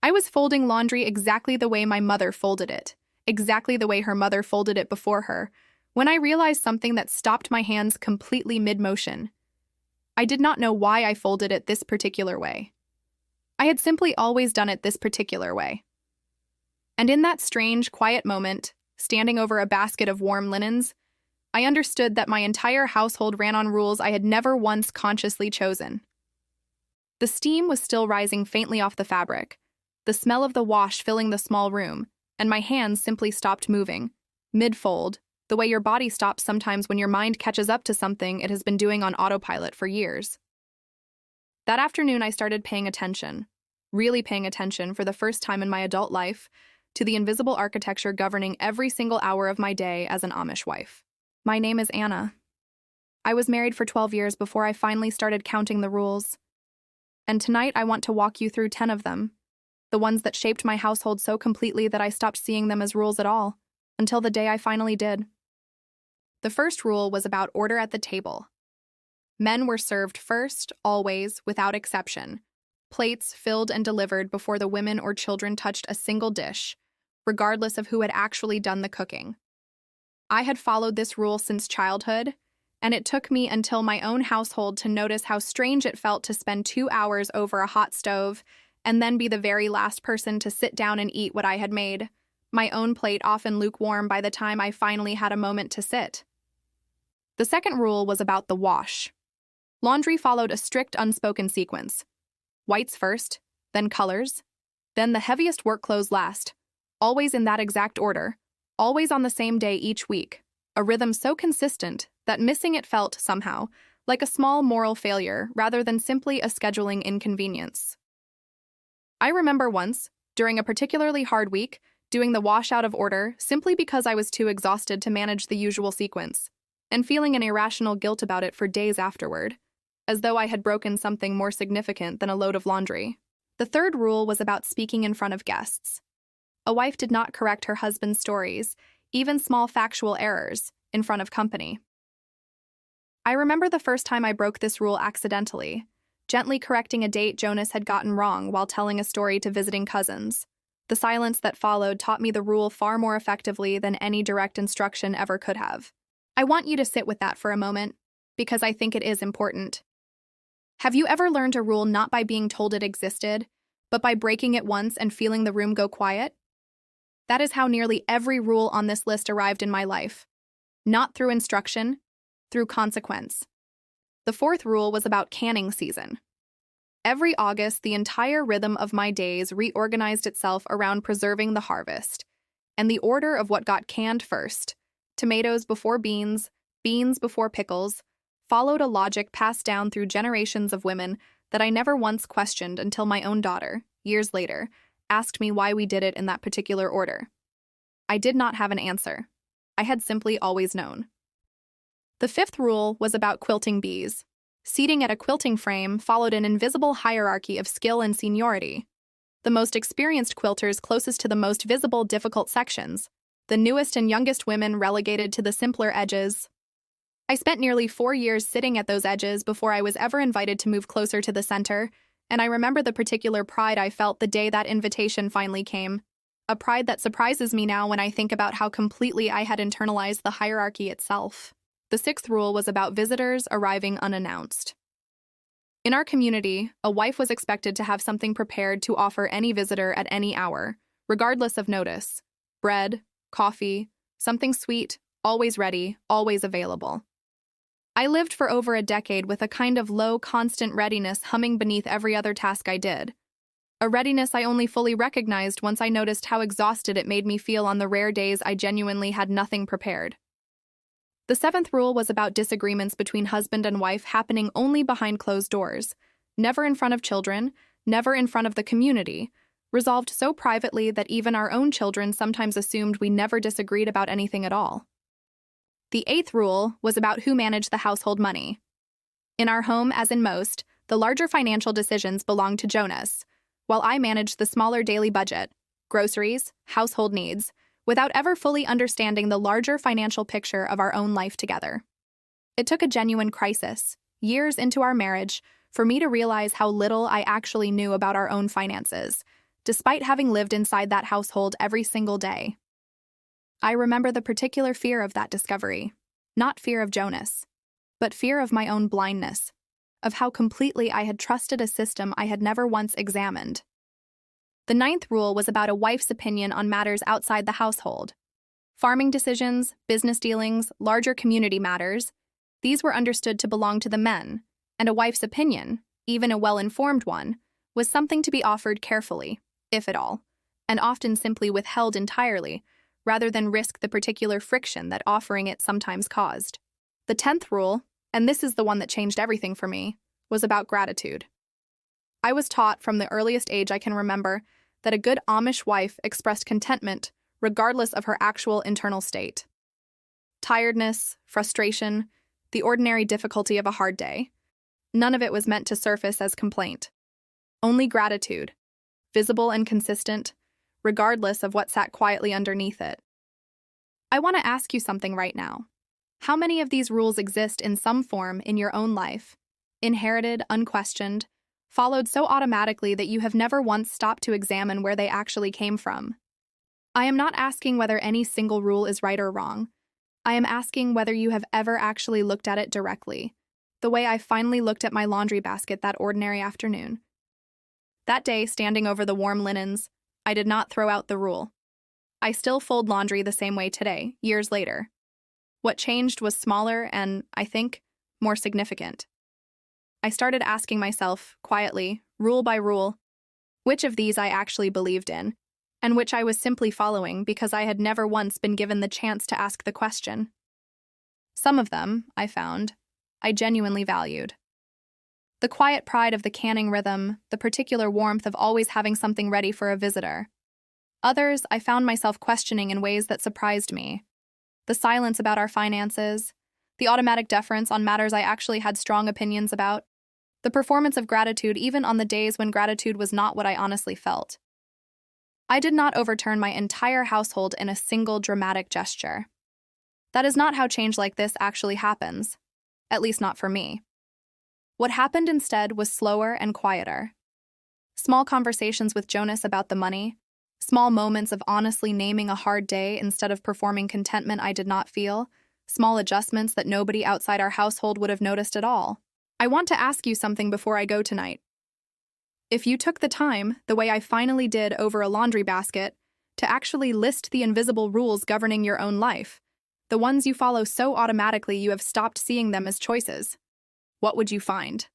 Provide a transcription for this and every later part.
I was folding laundry exactly the way my mother folded it, exactly the way her mother folded it before her, when I realized something that stopped my hands completely mid-motion. I did not know why I folded it this particular way. I had simply always done it this particular way. And in that strange, quiet moment, standing over a basket of warm linens, I understood that my entire household ran on rules I had never once consciously chosen. The steam was still rising faintly off the fabric, the smell of the wash filling the small room, and my hands simply stopped moving, mid-fold, the way your body stops sometimes when your mind catches up to something it has been doing on autopilot for years. That afternoon I started paying attention, really paying attention for the first time in my adult life, to the invisible architecture governing every single hour of my day as an Amish wife. My name is Anna. I was married for 12 years before I finally started counting the rules. And tonight I want to walk you through 10 of them, the ones that shaped my household so completely that I stopped seeing them as rules at all, until the day I finally did. The first rule was about order at the table. Men were served first, always, without exception. Plates filled and delivered before the women or children touched a single dish, regardless of who had actually done the cooking. I had followed this rule since childhood, and it took me until my own household to notice how strange it felt to spend 2 hours over a hot stove and then be the very last person to sit down and eat what I had made, my own plate often lukewarm by the time I finally had a moment to sit. The second rule was about the wash. Laundry followed a strict unspoken sequence. Whites first, then colors, then the heaviest work clothes last, always in that exact order, always on the same day each week, a rhythm so consistent that missing it felt, somehow, like a small moral failure rather than simply a scheduling inconvenience. I remember once, during a particularly hard week, doing the wash out of order simply because I was too exhausted to manage the usual sequence, and feeling an irrational guilt about it for days afterward, as though I had broken something more significant than a load of laundry. The third rule was about speaking in front of guests. A wife did not correct her husband's stories, even small factual errors, in front of company. I remember the first time I broke this rule accidentally, gently correcting a date Jonas had gotten wrong while telling a story to visiting cousins. The silence that followed taught me the rule far more effectively than any direct instruction ever could have. I want you to sit with that for a moment, because I think it is important. Have you ever learned a rule not by being told it existed, but by breaking it once and feeling the room go quiet? That is how nearly every rule on this list arrived in my life. Not through instruction, through consequence. The fourth rule was about canning season. Every August, the entire rhythm of my days reorganized itself around preserving the harvest, and the order of what got canned first, tomatoes before beans, beans before pickles, followed a logic passed down through generations of women that I never once questioned until my own daughter, years later, asked me why we did it in that particular order. I did not have an answer. I had simply always known. The fifth rule was about quilting bees. Seating at a quilting frame followed an invisible hierarchy of skill and seniority. The most experienced quilters closest to the most visible, difficult sections, the newest and youngest women relegated to the simpler edges. I spent nearly 4 years sitting at those edges before I was ever invited to move closer to the center, and I remember the particular pride I felt the day that invitation finally came. A pride that surprises me now when I think about how completely I had internalized the hierarchy itself. The sixth rule was about visitors arriving unannounced. In our community, a wife was expected to have something prepared to offer any visitor at any hour, regardless of notice. Bread, coffee, something sweet, always ready, always available. I lived for over a decade with a kind of low, constant readiness humming beneath every other task I did. A readiness I only fully recognized once I noticed how exhausted it made me feel on the rare days I genuinely had nothing prepared. The seventh rule was about disagreements between husband and wife happening only behind closed doors, never in front of children, never in front of the community, resolved so privately that even our own children sometimes assumed we never disagreed about anything at all. The eighth rule was about who managed the household money. In our home, as in most, the larger financial decisions belonged to Jonas, while I managed the smaller daily budget, groceries, household needs, without ever fully understanding the larger financial picture of our own life together. It took a genuine crisis, years into our marriage, for me to realize how little I actually knew about our own finances, despite having lived inside that household every single day. I remember the particular fear of that discovery, not fear of Jonas, but fear of my own blindness, of how completely I had trusted a system I had never once examined. The ninth rule was about a wife's opinion on matters outside the household. Farming decisions, business dealings, larger community matters, these were understood to belong to the men, and a wife's opinion, even a well-informed one, was something to be offered carefully, if at all, and often simply withheld entirely, rather than risk the particular friction that offering it sometimes caused. The 10th rule, and this is the one that changed everything for me, was about gratitude. I was taught from the earliest age I can remember that a good Amish wife expressed contentment regardless of her actual internal state. Tiredness, frustration, the ordinary difficulty of a hard day, none of it was meant to surface as complaint. Only gratitude, visible and consistent, regardless of what sat quietly underneath it. I want to ask you something right now. How many of these rules exist in some form in your own life, inherited, unquestioned, followed so automatically that you have never once stopped to examine where they actually came from? I am not asking whether any single rule is right or wrong. I am asking whether you have ever actually looked at it directly, the way I finally looked at my laundry basket that ordinary afternoon. That day, standing over the warm linens, I did not throw out the rule. I still fold laundry the same way today, years later. What changed was smaller and, I think, more significant. I started asking myself, quietly, rule by rule, which of these I actually believed in, and which I was simply following because I had never once been given the chance to ask the question. Some of them, I found, I genuinely valued. The quiet pride of the canning rhythm, the particular warmth of always having something ready for a visitor. Others, I found myself questioning in ways that surprised me. The silence about our finances, the automatic deference on matters I actually had strong opinions about, the performance of gratitude even on the days when gratitude was not what I honestly felt. I did not overturn my entire household in a single dramatic gesture. That is not how change like this actually happens, at least not for me. What happened instead was slower and quieter. Small conversations with Jonas about the money, small moments of honestly naming a hard day instead of performing contentment I did not feel, small adjustments that nobody outside our household would have noticed at all. I want to ask you something before I go tonight. If you took the time, the way I finally did over a laundry basket, to actually list the invisible rules governing your own life, the ones you follow so automatically you have stopped seeing them as choices, what would you find?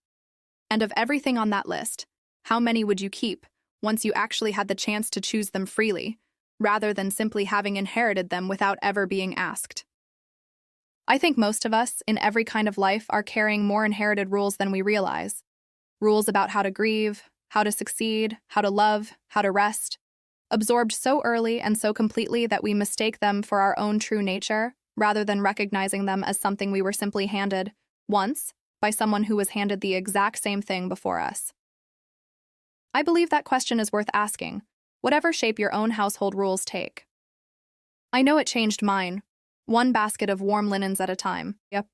And of everything on that list, how many would you keep once you actually had the chance to choose them freely, rather than simply having inherited them without ever being asked? I think most of us, in every kind of life, are carrying more inherited rules than we realize. Rules about how to grieve, how to succeed, how to love, how to rest, absorbed so early and so completely that we mistake them for our own true nature, rather than recognizing them as something we were simply handed, once, by someone who was handed the exact same thing before us. I believe that question is worth asking, whatever shape your own household rules take. I know it changed mine, one basket of warm linens at a time. Yep.